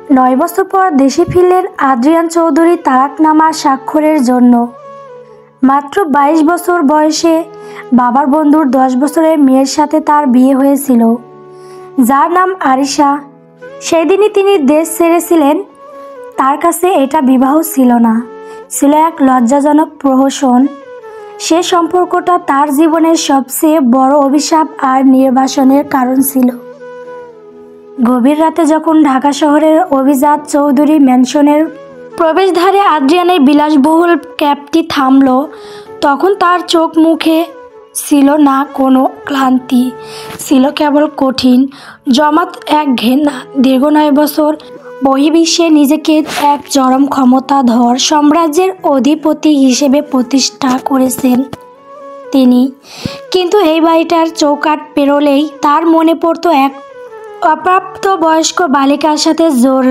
9 বছর পর দেশে ফিরলেন আদ্রিয়ান চৌধুরী তালাকনামার স্বাক্ষরের জন্য। মাত্র 22 বছর বয়সে বাবার বন্ধুর 10 বছরের মেয়ের সাথে তার বিয়ে হয়েছিল, যার নাম আরিশা। সেদিনই তিনি দেশ ছেড়েছিলেন। তার কাছে এটা বিবাহ ছিল না, ছিল এক লজ্জাজনক প্রহসন। সে সম্পর্কটা তার জীবনের সবচেয়ে বড় অভিশাপ আর নির্বাসনের কারণ ছিল। গভীর রাতে যখন ঢাকা শহরের অভিজাত চৌধুরী ম্যানশনের প্রবেশদ্বারে আদ্রিয়ানের বিলাসবহুল ক্যাবটি থামল, তখন তার চোখ মুখে ছিল না কোনো ক্লান্তি, ছিল কেবল কঠিন জমাট এক ঘেন্না। দীর্ঘ 9 বছর বহির্বিশ্বে নিজেকে এক চরম ক্ষমতাধর সাম্রাজ্যের অধিপতি হিসেবে প্রতিষ্ঠা করেছেন তিনি, কিন্তু এই বাড়িটার চৌকাঠ পেরোলেই তার মনে পড়ত এক অপ্রাপ্তবয়স্ক বালিকার সাথে জোর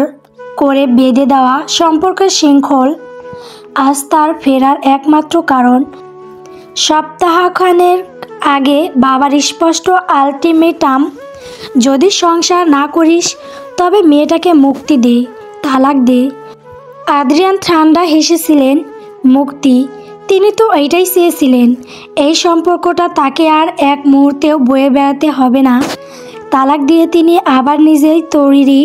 করে বেঁধে দেওয়া সম্পর্কের শৃঙ্খল। আজ তার ফেরার একমাত্র কারণ সপ্তাহখানেক আগে বাবার স্পষ্ট আলটিমেটাম, যদি সংসার না করিস তবে মেয়েটাকে মুক্তি দে, তালাক দে। আদ্রিয়ান ঠান্ডা হেসেছিলেন। মুক্তি? তিনি তো এইটাই চেয়েছিলেন। এই সম্পর্কটা তাকে আর এক মুহূর্তেও বয়ে বেড়াতে হবে না। তালাক দিয়ে তিনি আবার নিজেই তৈরি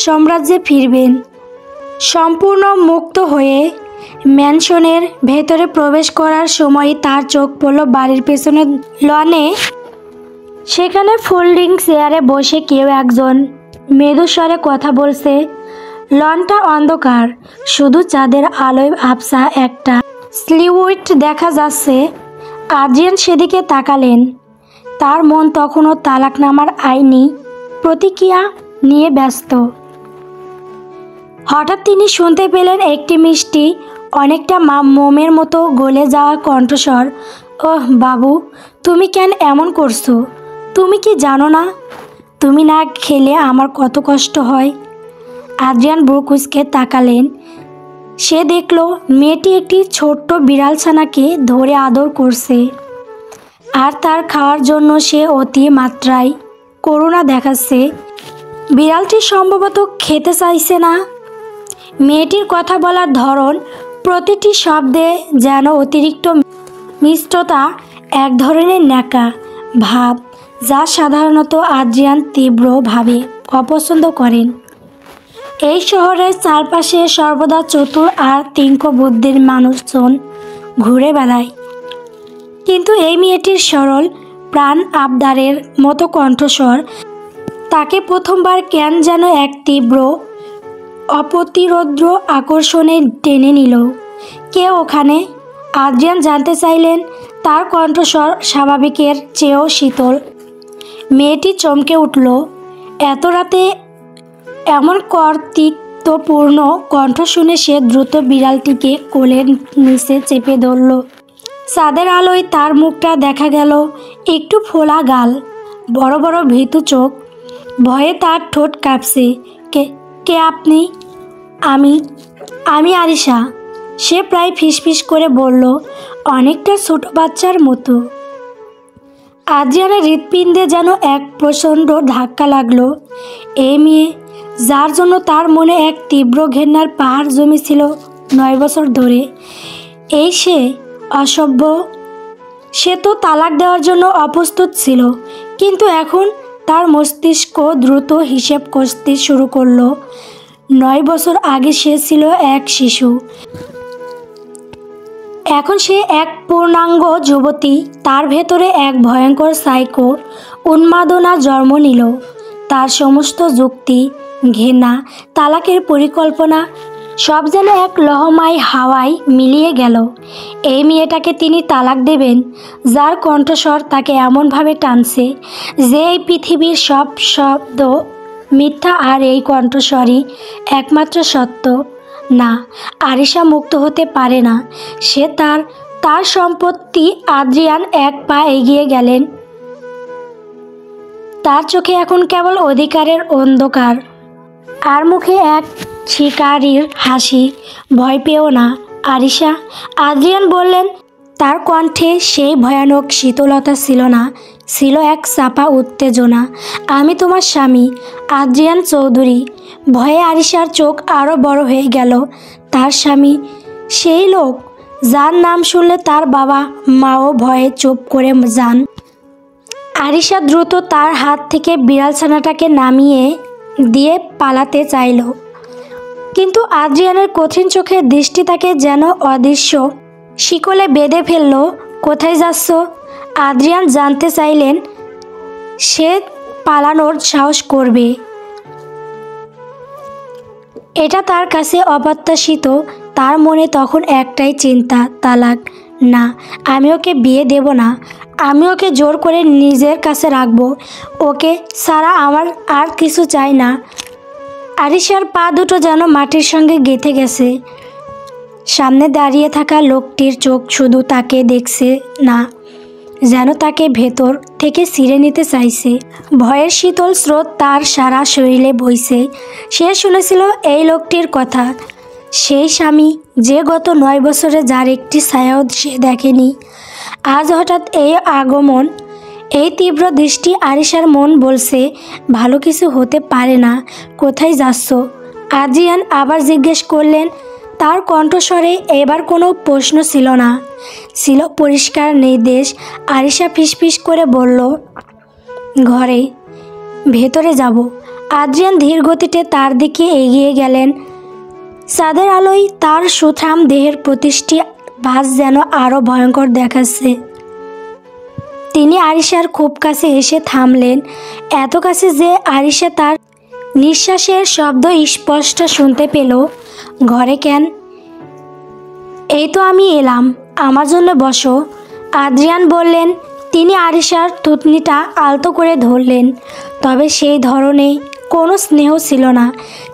সাম্রাজ্যে ফিরবেন, সম্পূর্ণ মুক্ত হয়ে। ম্যানশনের ভেতরে প্রবেশ করার সময় তার চোখ পড়ল বাড়ির পেছনের লনে। সেখানে ফোল্ডিং চেয়ারে বসে কেউ একজন মৃদুস্বরে কথা বলছে। লনটা অন্ধকার, শুধু চাঁদের আলোয় আবছা একটা সিলুয়েট দেখা যাচ্ছে। আদ্রিয়ান সেদিকে তাকালেন। তার মন তখনও তালাকনামার আইনি প্রতিক্রিয়া নিয়ে ব্যস্ত। হঠাৎ তিনি শুনতে পেলেন একটি মিষ্টি, অনেকটা মোমের মতো গলে যাওয়া কণ্ঠস্বর। ওহ বাবু, তুমি কেন এমন করছো? তুমি কি জানো না তুমি না খেলে আমার কত কষ্ট হয়? আদ্রিয়ান ব্রুকুসকে তাকালেন। সে দেখল মেয়েটি একটি ছোট্ট বিড়ালছানাকে ধরে আদর করছে, আর তার খাওয়ার জন্য সে অতি মাত্রায় করুণা দেখাচ্ছে। বিড়ালটি সম্ভবত খেতে চাইছে না। মেয়েটির কথা বলার ধরন, প্রতিটি শব্দে যেন অতিরিক্ত মিষ্টতা, এক ধরনের ন্যাকা ভাব, যা সাধারণত আদ্রিয়ান তীব্রভাবে অপছন্দ করেন। এই শহরের চারপাশে সর্বদা চতুর আর তীক্ষ্ণ বুদ্ধির মানুষজন ঘুরে বেড়ায়, কিন্তু এই মেয়েটির সরল প্রাণ আবদারের মতো কণ্ঠস্বর তাকে প্রথমবার কেন যেন এক তীব্র অপ্রতিরোধ্য আকর্ষণে টেনে নিল। কে ওখানে? আদ্রিয়ান জানতে চাইলেন। তার কণ্ঠস্বর স্বাভাবিকের চেয়েও শীতল। মেয়েটি চমকে উঠল। এত রাতে এমন কর্তৃত্বপূর্ণ কণ্ঠ শুনে সে দ্রুত বিড়ালটিকে কোলের নিচে চেপে ধরল। চাঁদের আলোয় তার মুখটা দেখা গেল, একটু ফোলা গাল, বড় বড় ভীতু চোখ। ভয়ে তার ঠোঁট কাঁপছে। কে আপনি? আমি আরিশা, সে প্রায় ফিসফিস করে বলল, অনেকটা ছোট বাচ্চার মতো। আদ্রিয়ানের হৃৎপিণ্ডে যেন এক প্রচণ্ড ধাক্কা লাগলো। এই মেয়ে, যার জন্য তার মনে এক তীব্র ঘেন্নার পাহাড় জমেছিল 9 বছর ধরে, এই সে অসভ্য। সে তো তালাক দেওয়ার জন্য অপ্রস্তুত ছিল, কিন্তু এখন তার মস্তিষ্ক দ্রুত হিসেব কষতে শুরু করলো। 9 বছর আগে সে ছিল এক শিশু, এখন সে এক পূর্ণাঙ্গ যুবতী। তার ভেতরে এক ভয়ঙ্কর সাইকো উন্মাদনা জন্ম নিল। তার সমস্ত যুক্তি, ঘৃণা, তালাকের পরিকল্পনা সব যেন এক লহমায় হাওয়ায় মিলিয়ে গেল। এই মেয়েটাকে তিনি তালাক দেবেন, যার কণ্ঠস্বর তাকে এমনভাবে টানছে যে এই পৃথিবীর সব শব্দ মিথ্যা, আর এই কণ্ঠস্বরই একমাত্র সত্য। না, আরিশা মুক্ত হতে পারে না। সে তার সম্পত্তি। আদ্রিয়ান এক পা এগিয়ে গেলেন। তার চোখে এখন কেবল অধিকারের অন্ধকার, আর মুখে এক শিকারীর হাসি। ভয় পেও না আরিশা, আদ্রিয়ান বললেন। তার কণ্ঠে সেই ভয়ানক শীতলতা ছিল না, ছিল এক চাপা উত্তেজনা। আমি তোমার স্বামী আদ্রিয়ান চৌধুরী। ভয়ে আরিশার চোখ আরও বড় হয়ে গেল। তার স্বামী, সেই লোক যার নাম শুনলে তার বাবা মাও ভয়ে চুপ করে যান। আরিশা দ্রুত তার হাত থেকে বিড়াল ছানাটাকে নামিয়ে দিয়ে পালাতে চাইল, কিন্তু আদ্রিয়ানের কঠিন চোখের দৃষ্টি তাকে যেন অদৃশ্য শিকলে বেঁধে ফেলল। কোথায় যাচ্ছ? আদ্রিয়ান জানতে চাইলেন। সে পালানোর সাহস করবে, এটা তার কাছে অপ্রত্যাশিত। তার মনে তখন একটাই চিন্তা, তালাক। না, আমি ওকে বিয়ে দেব না। আমি ওকে জোর করে নিজের কাছে রাখবো। ওকে ছাড়া আমার আর কিছু চাই না। আরিশার পা দুটো যেন মাটির সঙ্গে গেঁথে গেছে। সামনে দাঁড়িয়ে থাকা লোকটির চোখ শুধু তাকে দেখছে না, যেন তাকে ভেতর থেকে ছিঁড়ে নিতে চাইছে। ভয়ের শীতল স্রোত তার সারা শরীরে বইছে। সে শুনেছিল এই লোকটির কথা, সেই স্বামী যে গত 9 বছরে যার একটি ছায়াও সে দেখেনি। আজ হঠাৎ এই আগমন, এই তীব্র দৃষ্টি। আরিশার মন বলছে ভালো কিছু হতে পারে না। কোথায় যাচ্ছ? আদ্রিয়ান আবার জিজ্ঞেস করলেন। তার কণ্ঠস্বরে এবার কোনো প্রশ্ন ছিল না, ছিল পরিষ্কার নির্দেশ। আরিশা ফিসফিস করে বলল, ঘরে, ভেতরে যাব। আদ্রিয়ান ধীর গতিতে তার দিকে এগিয়ে গেলেন। চাঁদের আলোয় তার সুঠাম দেহের প্রতিটি ভাঁজ যেন আরও ভয়ঙ্কর দেখাচ্ছে। তিনি আরিশার খুব কাছে এসে থামলেন, এত কাছে যে আরিশা তার নিঃশ্বাসের শব্দ স্পষ্ট শুনতে পেল। ঘরে কেন? এই তো আমি এলাম, আমার জন্য বসো। আদ্রিয়ান বললেন। তিনি আরিশার থুতনিটা আলতো করে ধরলেন, তবে সেই ধরনে কোনো স্নেহ ছিল না,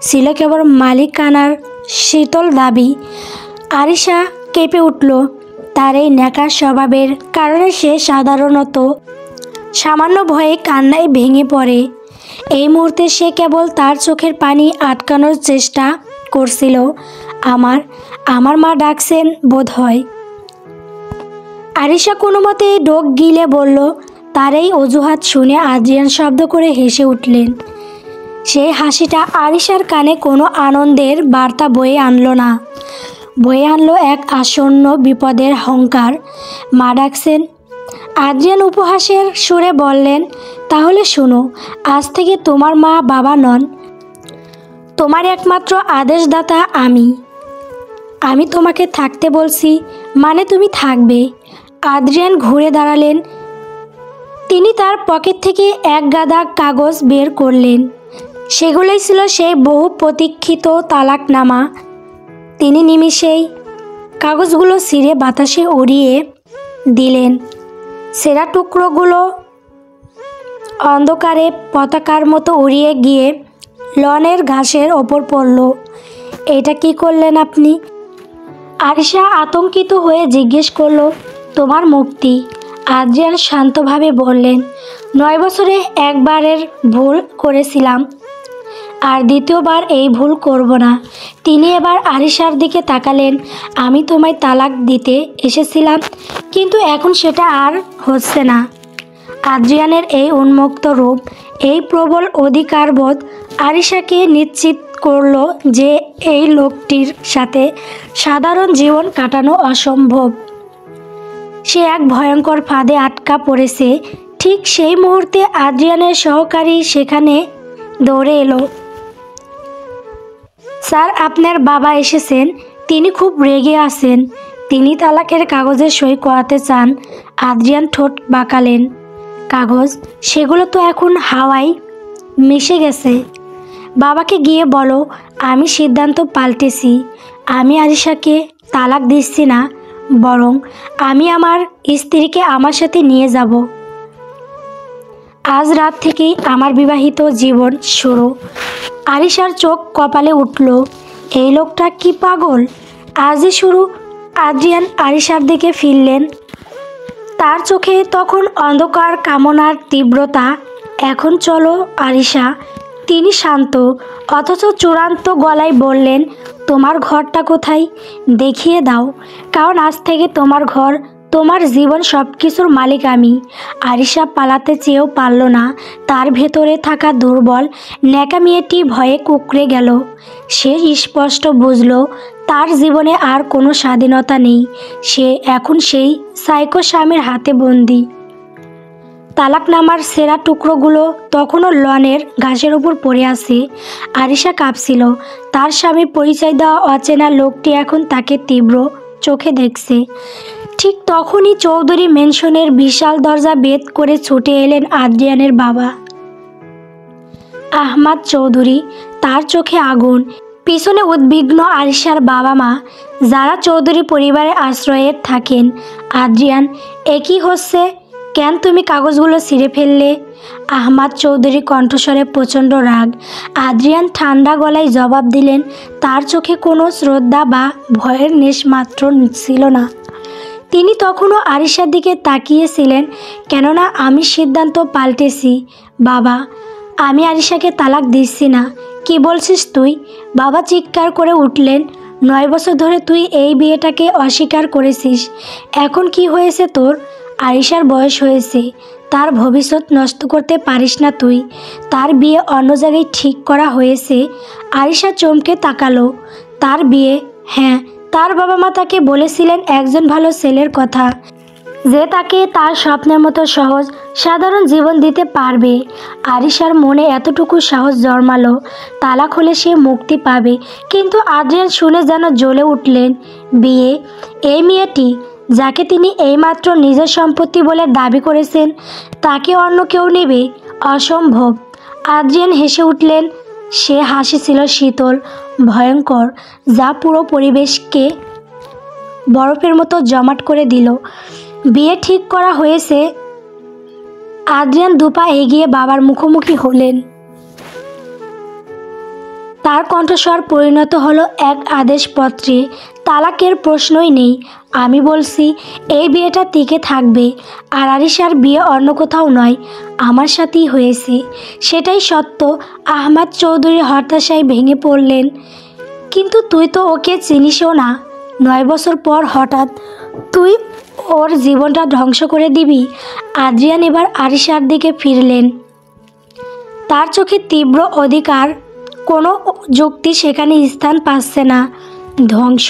ছিল কেবল মালিকানার শীতল দাবি। আরিশা কেঁপে উঠল। তার এই ন্যাকার স্বভাবের কারণে সে সাধারণত সামান্য ভয়ে কান্নায় ভেঙে পড়ে। এই মুহূর্তে সে কেবল তার চোখের পানি আটকানোর চেষ্টা করছিল। আমার মা ডাকছেন বোধ হয়। আরিশা কোনো মতে ডোক গিলে বলল। তার এই অজুহাত শুনে আদ্রিয়ান শব্দ করে হেসে উঠলেন। সেই হাসিটা আরিশার কানে কোনো আনন্দের বার্তা বয়ে আনলো না, বয়ে আনলো এক আসন্ন বিপদের হুঙ্কার। মা ডাকছেন? আদ্রিয়ান উপহাসের সুরে বললেন, তাহলে শোনো, আজ থেকে তোমার মা বাবা নন, তোমার একমাত্র আদেশদাতা আমি তোমাকে থাকতে বলছি, মানে তুমি থাকবে। আদ্রিয়ান ঘুরে দাঁড়ালেন। তিনি তার পকেট থেকে এক গাদা কাগজ বের করলেন। সেগুলোই ছিল সেই বহু প্রতীক্ষিত তালাকনামা। তিনি নিমিষেই কাগজগুলো ছিঁড়ে বাতাসে উড়িয়ে দিলেন। ছেঁড়া টুকরোগুলো অন্ধকারে পতাকার মতো উড়িয়ে গিয়ে লনের ঘাসের ওপর পড়ল। এটা কি করলেন আপনি? আরিশা আতঙ্কিত হয়ে জিজ্ঞেস করল। তোমার মুক্তি। আদ্রিয়ান শান্তভাবে বললেন, 9 বছরে একবারের ভুল করেছিলাম, আর দ্বিতীয়বার এই ভুল করব না। তিনি এবার আরিশার দিকে তাকালেন। আমি তোমায় তালাক দিতে এসেছিলাম, কিন্তু এখন সেটা আর হচ্ছে না। আদ্রিয়ানের এই উন্মুক্ত রূপ, এই প্রবল অধিকারবোধ আরিশাকে নিশ্চিত করল যে এই লোকটির সাথে সাধারণ জীবন কাটানো অসম্ভব। সে এক ভয়ঙ্কর ফাঁদে আটকা পড়েছে। ঠিক সেই মুহূর্তে আদ্রিয়ানের সহকারী সেখানে দৌড়ে এলো। স্যার, আপনার বাবা এসেছেন। তিনি খুব রেগে আছেন। তিনি তালাকের কাগজে সই করাতে চান। আদ্রিয়ান ঠোঁট বাঁকালেন। কাগজ? সেগুলো তো এখন হাওয়ায় মিশে গেছে। বাবাকে গিয়ে বলো আমি সিদ্ধান্ত পাল্টেছি। আমি আরিশাকে তালাক দিচ্ছি না, বরং আমি আমার স্ত্রীকে আমার সাথে নিয়ে যাব। আজ রাত থেকেই আমার বিবাহিত জীবন শুরু। আরিশার চোখ কপালে উঠল। এই লোকটা কি পাগল? আজই শুরু। আদ্রিয়ান আরিশার দিকে ফিরলেন। তার চোখে তখন অন্ধকার কামনার তীব্রতা। এখন চলো আরিশা। তিনি শান্ত অথচ চূড়ান্ত গলায় বললেন, তোমার ঘরটা কোথায়? দেখিয়ে দাও, কারণ আজ থেকে তোমার ঘর তোমার জীবন সব কিছুর মালিক আমি। আরিশা পালাতে চেয়েও পারল না। তার ভেতরে থাকা দুর্বল ন্যাকা মেয়েটি ভয়ে কুঁকড়ে গেল। সে স্পষ্ট বুঝল তার জীবনে আর কোনো স্বাধীনতা নেই। সে এখন সেই সাইকো স্বামীর হাতে বন্দী। তালাকনামার সেরা টুকরোগুলো তখনও লনের ঘাসের উপর পড়ে আছে। আরিশা কাঁপছিল। তার স্বামী পরিচয় দেওয়া অচেনা লোকটি এখন তাকে তীব্র চোখে দেখছে। ঠিক তখনই চৌধুরী ম্যানশনের বিশাল দরজা ভেদ করে ছুটে এলেন আদ্রিয়ানের বাবা আহমাদ চৌধুরী। তার চোখে আগুন, পিছনে উদ্বিগ্ন আরিশার বাবা মা, যারা চৌধুরী পরিবারের আশ্রয়ে থাকেন। আদ্রিয়ান, একই হচ্ছে, কেন তুমি কাগজগুলো ছিঁড়ে ফেললে? আহমাদ চৌধুরী কণ্ঠস্বরে প্রচণ্ড রাগ। আদ্রিয়ান ঠান্ডা গলায় জবাব দিলেন। তার চোখে কোনো শ্রদ্ধা বা ভয়ের লেশমাত্র ছিল না। তিনি তখনও আরিশার দিকে তাকিয়েছিলেন। কেননা আমি সিদ্ধান্ত পাল্টেছি বাবা। আমি আরিশাকে তালাক দিচ্ছি না। কি বলছিস তুই? বাবা চিৎকার করে উঠলেন। 9 বছর ধরে তুই এই বিয়েটাকে অস্বীকার করেছিস। এখন কি হয়েছে তোর? আরিশার বয়স হয়েছে, তার ভবিষ্যৎ নষ্ট করতে পারিস না তুই। তার বিয়ে অন্য জায়গায় ঠিক করা হয়েছে। আরিশা চমকে তাকালো। তার বিয়ে? হ্যাঁ, তার বাবা মা তাকে বলেছিলেন একজন ভালো ছেলের কথা, যে তাকে তার স্বপ্নের মতো সহজ সাধারণ জীবন দিতে পারবে। আরিশার মনে এতটুকু সাহস জন্মালো, তালাক হলে সে মুক্তি পাবে। কিন্তু আদ্রিয়ান শুনে যেন জ্বলে উঠলেন। বিয়ে? এই মেয়েটি যাকে তিনি এইমাত্র নিজের সম্পত্তি বলে দাবি করেছেন, তাকে অন্য কেউ নেবে? অসম্ভব। আদ্রিয়ান হেসে উঠলেন। সে হাসি ছিল শীতল, ভয়ঙ্কর, যা পুরো পরিবেশকে বরফের মতো জমাট করে দিল। বিয়ে ঠিক করা হয়েছে। আদ্রিয়ান দুপা এগিয়ে বাবার মুখোমুখি হলেন। তার কণ্ঠস্বর পরিণত হলো এক আদেশপত্রে। তালাকের প্রশ্নই নেই। আমি বলছি এই বিয়েটা টিকে থাকবে। আর আরিশার বিয়ে অন্য কোথাও নয়, আমার সাথেই হয়েছে, সেটাই সত্য। আহমাদ চৌধুরী হতাশায় ভেঙে পড়লেন। কিন্তু তুই তো ওকে চিনিসও না। 9 বছর পর হঠাৎ তুই ওর জীবনটা ধ্বংস করে দিবি? আদ্রিয়ান এবার আরিশার দিকে ফিরলেন। তার চোখে তীব্র অধিকার, কোনো যুক্তি সেখানে স্থান পাচ্ছে না। ধ্বংস?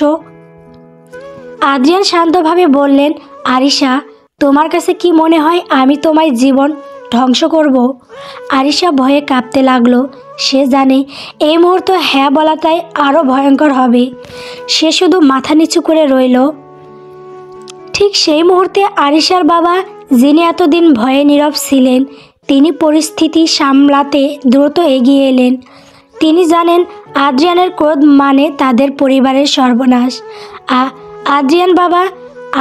আদ্রিয়ান শান্তভাবে বললেন, আরিশা, তোমার কাছে কি মনে হয় আমি তোমার জীবন ধ্বংস করব? আরিশা ভয়ে কাঁপতে লাগলো। সে জানে এই মুহূর্তে হ্যাঁ বলাটাই আরও ভয়ঙ্কর হবে। সে শুধু মাথা নিচু করে রইল। ঠিক সেই মুহূর্তে আরিশার বাবা, যিনি এতদিন ভয়ে নীরব ছিলেন, তিনি পরিস্থিতি সামলাতে দ্রুত এগিয়ে এলেন। তিনি জানেন আদ্রিয়ানের ক্রোধ মানে তাদের পরিবারের সর্বনাশ। আদ্রিয়ান বাবা।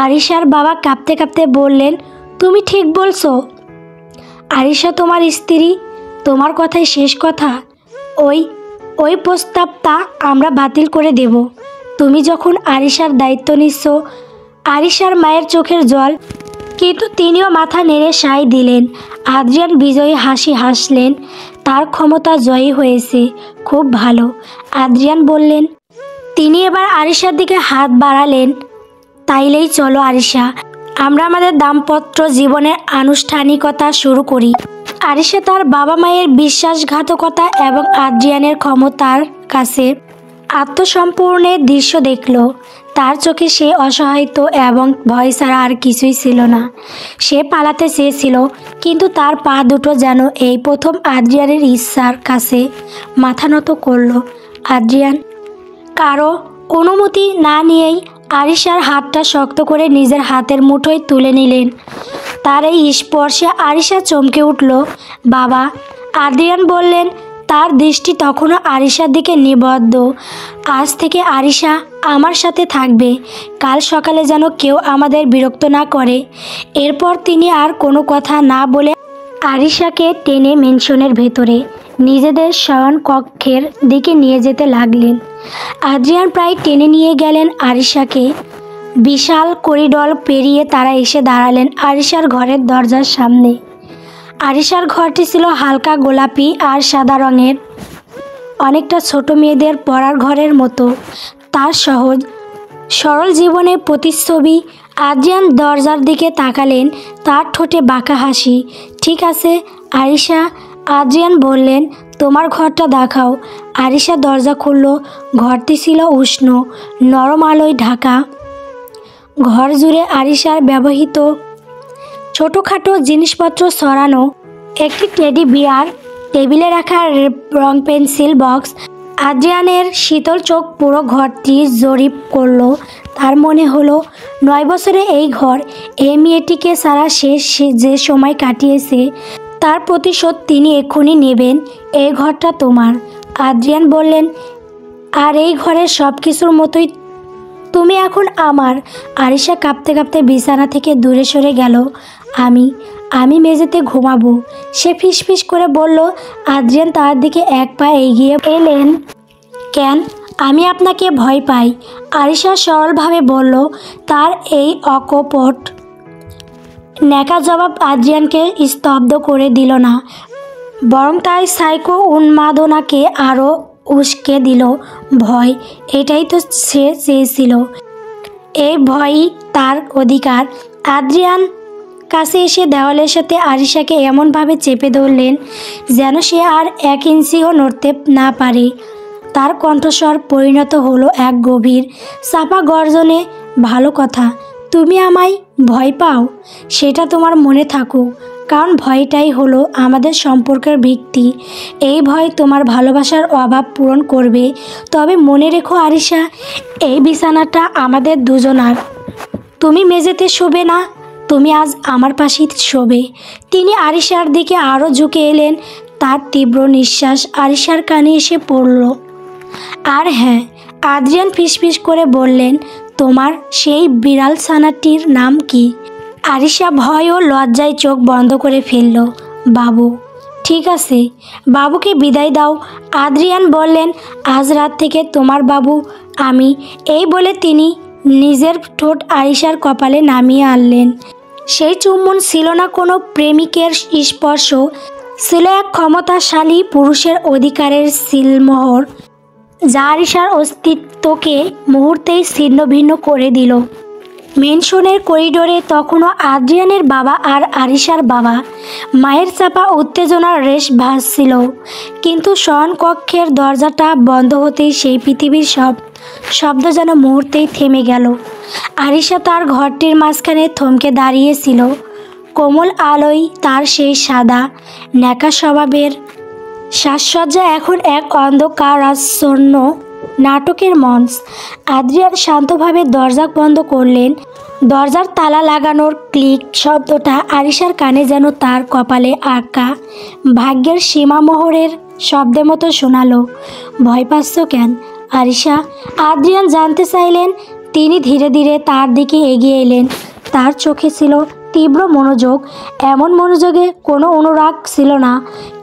আরিশার বাবা কাঁপতে কাঁপতে বললেন, তুমি ঠিক বলছো। আরিশা তোমার স্ত্রী, তোমার কথাই শেষ কথা। ওই প্রস্তাবটা আমরা বাতিল করে দেব। তুমি যখন আরিশার দায়িত্ব নিচ্ছ। আরিশার মায়ের চোখের জল, কিন্তু তিনিও মাথা নেড়ে সায় দিলেন। আদ্রিয়ান বিজয়ী হাসি হাসলেন। তার ক্ষমতা জয়ী হয়েছে। খুব ভালো। আদ্রিয়ান বললেন। তিনি এবার আরিশার দিকে হাত বাড়ালেন। তাইলেই চলো আরিশা, আমরা আমাদের দাম্পত্য জীবনের আনুষ্ঠানিকতা শুরু করি। আরিশা তার বাবা মায়ের বিশ্বাসঘাতকতা এবং আদ্রিয়ানের ক্ষমতার কাছে আত্মসম্পূর্ণের দৃশ্য দেখল। তার চোখে সে অসহায়িত এবং ভয় ছাড়া আর কিছুই ছিল না। সে পালাতে চেয়েছিল, কিন্তু তার পা দুটো যেন এই প্রথম আদ্রিয়ানের ইচ্ছার কাছে মাথা নত করল। আদ্রিয়ান কারো অনুমতি না নিয়েই আরিশার হাতটা শক্ত করে নিজের হাতের মুঠোয় তুলে নিলেন। তার এই স্পর্শে আরিশা চমকে উঠল। বাবা। আদ্রিয়ান বললেন। তার দৃষ্টি তখনও আরিশার দিকে নিবদ্ধ। আজ থেকে আরিশা আমার সাথে থাকবে। কাল সকালে যেন কেউ আমাদের বিরক্ত না করে। এরপর তিনি আর কোনো কথা না বলে আরিশাকে টেনে ম্যানশনের ভেতরে নিজেদের শয়ন কক্ষের দিকে নিয়ে যেতে লাগলেন। আদ্রিয়ান প্রায় টেনে নিয়ে গেলেন আরিশাকে। বিশাল করিডর পেরিয়ে তারা এসে দাঁড়ালেন আরিশার ঘরের দরজার সামনে। আরিশার ঘরটি ছিল হালকা গোলাপি আর সাদা রঙের, অনেকটা ছোট মেয়েদের পড়ার ঘরের মতো। তার সহজ সরল জীবনের প্রতিচ্ছবি। আদ্রিয়ান দরজার দিকে তাকালেন, তার ঠোঁটে বাঁকা হাসি। ঠিক আছে আরিশা, আদ্রিয়ান বললেন, তোমার ঘরটা দেখাও। আরিশা দরজা খুলল। ঘরটি ছিল উষ্ণ, নরম আলোয় ঢাকা। ঘর জুড়ে আরিশার ব্যবহৃত ছোটোখাটো জিনিসপত্র সরানো, একটি টেডি বিয়ার, টেবিলে রাখা রং পেন্সিল বক্স। আদ্রিয়ানের শীতল চোখ পুরো ঘরটি জরিপ করলো। তার মনে হলো 9 বছরে এই ঘর, এই মেয়েটিকে সারা শেষ যে সময় কাটিয়েছে তার প্রতিশোধ তিনি এক্ষুনি নেবেন। এই ঘরটা তোমার। আদ্রিয়ান বললেন, আর এই ঘরের সব কিছুর মতোই তুমি এখন আমার। আরিশা কাঁপতে কাঁপতে বিছানা থেকে দূরে সরে গেল। আমি মেঝেতে ঘুমাবো, সে ফিসফিস করে বলল। আদ্রিয়ান তার দিকে এক পা এগিয়ে এলেন। কেন? আমি আপনাকে ভয় পাই, আরিশা সরলভাবে বলল। তার এই অকপট ন্যাকা জবাব আদ্রিয়ানকে স্তব্ধ করে দিল না, বরং তাই সাইকো উন্মাদনাকে আরও উস্কে দিল। ভয়, এটাই তো সে চেয়েছিল। এই ভয়ই তার অধিকার। আদ্রিয়ান কাছে এসে দেওয়ালের সাথে আরিশাকে এমনভাবে চেপে ধরলেন যেন সে আর 1 ইঞ্চিও নড়তে না পারে। তার কণ্ঠস্বর পরিণত হলো এক গভীর চাপা গর্জনে। ভালো কথা, তুমি আমায় ভয় পাও, সেটা তোমার মনে থাকুক, কারণ ভয়টাই হলো আমাদের সম্পর্কের ভিত্তি। এই ভয় তোমার ভালোবাসার অভাব পূরণ করবে। তবে মনে রেখো আরিশা, এই বিছানাটা আমাদের দুজনার। তুমি মেঝেতে শোবে না, তুমি আজ আমার পাশেই শোবে। তিনি আরিশার দিকে আরও ঝুঁকে এলেন। তার তীব্র নিঃশ্বাস আরিশার কানে এসে পড়ল। আর হ্যাঁ, আদ্রিয়ান ফিসফিস করে বললেন, তোমার সেই বিড়াল ছানাটির নাম কি? আরিশা ভয় ও লজ্জায় চোখ বন্ধ করে ফেলল। বাবু। ঠিক আছে, বাবুকে বিদায় দাও। আদ্রিয়ান বললেন, আজ রাত থেকে তোমার বাবু আমি। এই বলে তিনি নিজের ঠোঁট আরিশার কপালে নামিয়ে আনলেন। সেই চুম্বন ছিল না কোনো প্রেমিকের স্পর্শ, ছিল এক ক্ষমতাশালী পুরুষের অধিকারের সিলমোহর, যা আরিশার অস্তিত্বকে মুহূর্তেই ছিন্ন ভিন্ন করে দিল। মেনশনের করিডোরে তখনও আদ্রিয়ানের বাবা আর আরিশার বাবা। মায়ের চাপা উত্তেজনার রেশ ভাসছিল, কিন্তু শয়নকক্ষের দরজাটা বন্ধ হতেই সেই পৃথিবীর সব শব্দ যেন মুহূর্তেই থেমে গেল। আরিশা তার ঘরটির মাঝখানে থমকে দাঁড়িয়েছিল। কোমল আলোয় তার সেই সাদা ন্যাকা স্বভাবের সাজসজ্জা এখন এক অন্ধকারাচ্ছন্ন নাটকের মঞ্চ। আদ্রিয়ান শান্তভাবে দরজা বন্ধ করলেন। দরজার তালা লাগানোর ক্লিক শব্দটা আরিশার কানে যেন তার কপালে আঁকা ভাগ্যের সীমামোহরের শব্দের মতো শোনালো। ভয় পাচ্ছ কেন আরিশা? আদ্রিয়ান জানতে চাইলেন। তিনি ধীরে ধীরে তার দিকে এগিয়ে এলেন। তার চোখে ছিল তীব্র মনোযোগ। এমন মনোযোগে কোনো অনুরাগ ছিল না,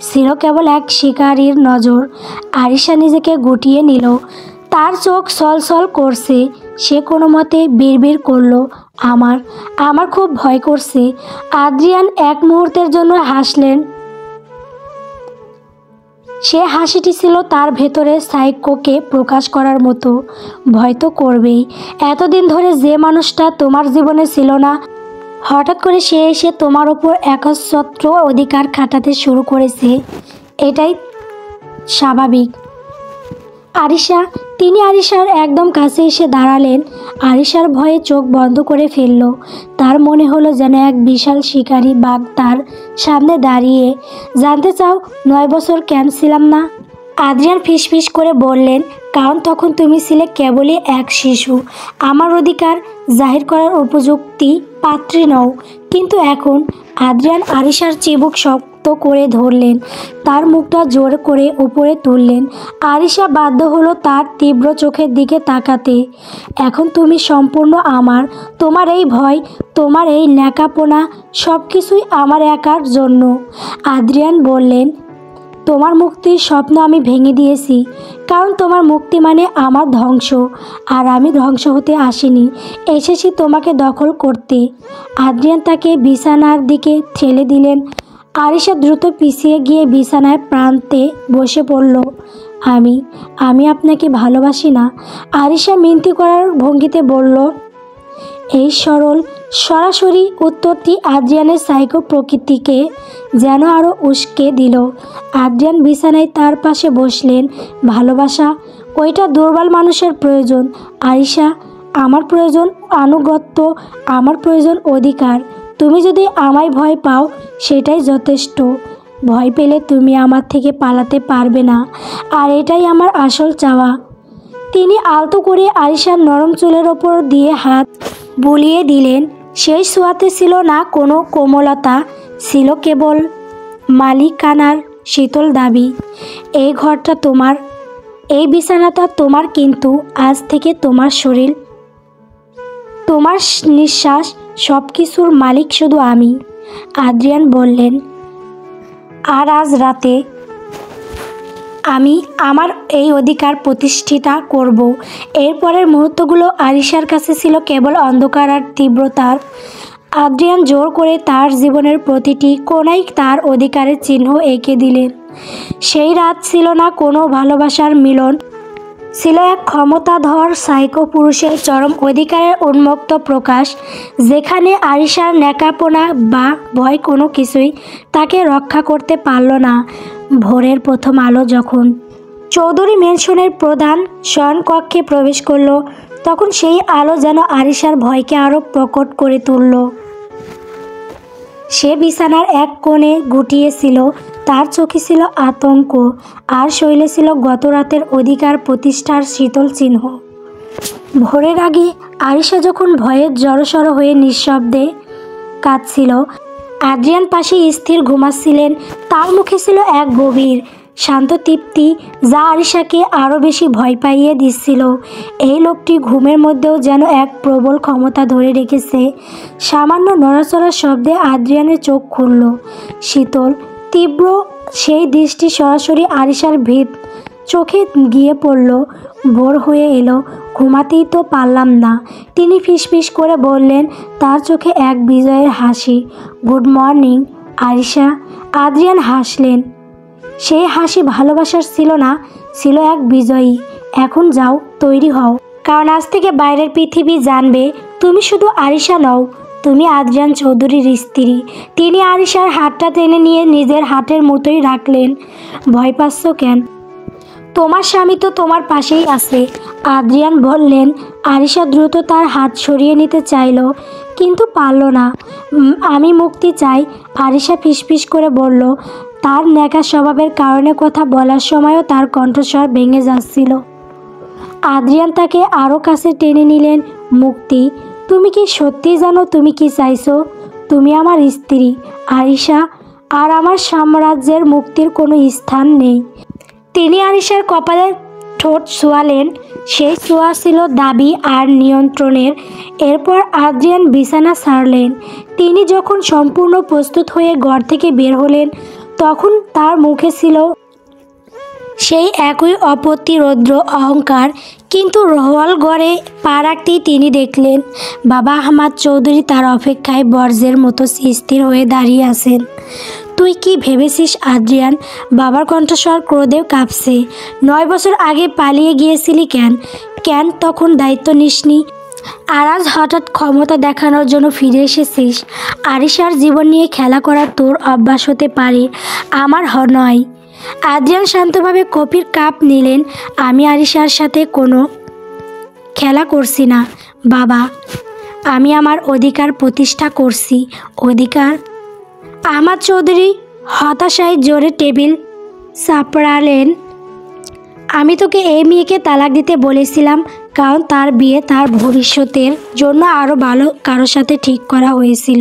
ছিল কেবল এক শিকারীর নজর। আরিশা নিজেকে গুটিয়ে নিল। তার চোখ ছলছল করছে। সে কোনো মতে বিড়বিড় করলো, আমার খুব ভয় করছে। আদ্রিয়ান এক মুহূর্তের জন্য হাসলেন। সে হাসিটি ছিল তার ভেতরে সাইকোকে প্রকাশ করার মতো। ভয় তো করবেই। এতদিন ধরে যে মানুষটা তোমার জীবনে ছিল না, হঠাৎ করে সে এসে তোমার ওপর একচ্ছত্র অধিকার খাটাতে শুরু করেছে। এটাই স্বাভাবিক আরিশা। তিনি আরিশার একদম কাছে এসে দাঁড়ালেন। আরিশার ভয়ে চোখ বন্ধ করে ফেলল। তার মনে হলো যেন এক বিশাল শিকারী বাঘ তার সামনে দাঁড়িয়ে। জানতে চাও 9 বছর কেন ছিলাম না? আদ্রিয়ান ফিসফিস করে বললেন, কারণ তখন তুমি ছিলে কেবলই এক শিশু, আমার অধিকার জাহির করার উপযুক্তি পাত্রী নও। কিন্তু এখন। আদ্রিয়ান আরিশার চিবুক শক্ত করে ধরলেন, তার মুখটা জোর করে উপরে তুললেন। আরিশা বাধ্য হলো তার তীব্র চোখের দিকে তাকাতে। এখন তুমি সম্পূর্ণ আমার। তোমার এই ভয়, তোমার এই ন্যাকাপোনা, সব কিছুই আমার একার জন্য। আদ্রিয়ান বললেন, তোমার মুক্তির স্বপ্ন আমি ভেঙে দিয়েছি, কারণ তোমার মুক্তি মানে আমার ধ্বংস। আর আমি ধ্বংস হতে আসিনি, এসেছি তোমাকে দখল করতে। আদ্রিয়ান তাকে বিছানার দিকে ঠেলে দিলেন। আরিশা দ্রুত পিছিয়ে গিয়ে বিছানায় প্রান্তে বসে পড়ল। আমি আপনাকে ভালোবাসি না, আরিশা মিনতি করার ভঙ্গিতে বলল। এই সরল সরাসরি উত্তরটি আদ্রিয়ানের সাইকো প্রকৃতিকে যেন আরও উস্কে দিল। আদ্রিয়ান বিছানায় তার পাশে বসলেন। ভালোবাসা ওইটা দুর্বল মানুষের প্রয়োজন আরিশা। আমার প্রয়োজন আনুগত্য, আমার প্রয়োজন অধিকার। তুমি যদি আমায় ভয় পাও সেটাই যথেষ্ট। ভয় পেলে তুমি আমার থেকে পালাতে পারবে না, আর এটাই আমার আসল চাওয়া। তিনি আলতো করে আরিশার নরম চুলের ওপর দিয়ে হাত বুলিয়ে দিলেন। সেই ছোঁয়াতে ছিল না কোনো কোমলতা, ছিল কেবল মালিকানার শীতল দাবি। এই ঘরটা তোমার, এই বিছানাটা তোমার, কিন্তু আজ থেকে তোমার শরীর, তোমার নিঃশ্বাস, সব কিছুর মালিক শুধু আমি। আদ্রিয়ান বললেন, আর আজ রাতে আমি আমার এই অধিকার প্রতিষ্ঠিত করব। এরপরের মুহূর্তগুলো আরিশার কাছে ছিল কেবল অন্ধকার আর তীব্রতার। আদ্রিয়ান জোর করে তার জীবনের প্রতিটি কোণায় তার অধিকারের চিহ্ন এঁকে দিলেন। সেই রাত ছিল না কোনো ভালোবাসার মিলন, ছিল এক ক্ষমতাধর সাইকো পুরুষের চরম অধিকারের উন্মুক্ত প্রকাশ, যেখানে আরিশার ন্যাকাপনা বা ভয় কোনো কিছুই তাকে রক্ষা করতে পারল না। ভোরের প্রথম আলো যখন চৌধুরী ম্যানশনের প্রধান শয়নকক্ষে প্রবেশ করল, তখন সেই আলো যেন আরিশার ভয়কে আরও প্রকট করে তুলল। সে বিছানার এক কোণে গুটিয়েছিল, তার চোখে ছিল আতঙ্ক, আর শরীরে ছিল গত রাতের অধিকার প্রতিষ্ঠার শীতল চিহ্ন। ভোরের আগে আরিশা যখন ভয়ে জড়সড় হয়ে নিঃশব্দে কাঁদছিল, আদ্রিয়ান পাশে স্থির ঘুমাচ্ছিলেন। তার মুখে ছিল এক গভীর শান্ত তৃপ্তি, যা আরিশাকে আরও বেশি ভয় পাইয়ে দিচ্ছিল। এই লোকটি ঘুমের মধ্যেও যেন এক প্রবল ক্ষমতা ধরে রেখেছে। সামান্য নড়াচড়ার শব্দে আদ্রিয়ানের চোখ খুলল। শীতল তীব্র সেই দৃষ্টি সরাসরি আরিশার ভিত চোখে গিয়ে পড়ল। ভোর হয়ে এলো, ঘুমাতেই তো পারলাম না, তিনি ফিসফিস করে বললেন, তার চোখে এক বিজয়ের হাসি। Good morning Arisha. আদ্রিয়ান হাসলেন। সেই হাসি ভালোবাসার ছিল না, ছিল এক বিজয়ী। এখন যাও, তৈরি হও, কারণ আজ থেকে বাইরের পৃথিবী জানবে তুমি শুধু আরিশা নও, তুমি আদ্রিয়ান চৌধুরীর স্ত্রী। তিনি আরিশার হাতটা টেনে নিয়ে নিজের হাতের মতোই রাখলেন। ভয় পাচ্ছ কেন? তোমার স্বামী তো তোমার পাশেই আছে, আদ্রিয়ান বললেন। আরিশা দ্রুত তার হাত সরিয়ে নিতে চাইল, কিন্তু পারল না। আমি মুক্তি চাই, আরিশা ফিসফিস করে বলল। তার ন্যাকা স্বভাবের কারণে কথা বলার সময়ও তার কণ্ঠস্বর ভেঙে যাচ্ছিল। আদ্রিয়ান তাকে আরও কাছে টেনে নিলেন। মুক্তি? তুমি কি সত্যিই জানো তুমি কি চাইছো? তুমি আমার স্ত্রী আরিশা, আর আমার সাম্রাজ্যের মুক্তির কোনো স্থান নেই। তিনি আরিশার কপালে ঠোঁট ছোঁয়ালেন। সেই ছোঁয়া ছিল দাবি আর নিয়ন্ত্রণের। এরপর আদ্রিয়ান বিছানা ছাড়লেন। তিনি যখন সম্পূর্ণ প্রস্তুত হয়ে ঘর থেকে বের হলেন, তখন তার মুখে ছিল সেই একই অপ্রতিরোধ্য অহংকার। কিন্তু হল ঘরে পা রাখতেই তিনি দেখলেন বাবা আহমাদ চৌধুরী তার অপেক্ষায় বর্জ্যের মতো স্থির হয়ে দাঁড়িয়ে আছেন। তুই কি ভেবেছিস আদ্রিয়ান? বাবার কণ্ঠস্বর ক্রোধে কাঁপছে। 9 বছর আগে পালিয়ে গিয়েছিলি কেন? কেন তখন দায়িত্ব নিসনি? আর আজ হঠাৎ ক্ষমতা দেখানোর জন্য ফিরে এসেছিস? আরিশার জীবন নিয়ে খেলা করার তোর অভ্যাস হতে পারে, আমার নয়। আদ্রিয়ান শান্তভাবে কফির কাপ নিলেন। আমি আরিশার সাথে কোনো খেলা করছি না বাবা, আমি আমার অধিকার প্রতিষ্ঠা করছি। অধিকার? আহমাদ চৌধুরী হতাশায় জোরে টেবিল চাপড়ালেন। আমি তোকে এই মেয়েকে তালাক দিতে বলেছিলাম, কারণ তার বিয়ে তার ভবিষ্যতের জন্য আরও ভালো কারোর সাথে ঠিক করা হয়েছিল।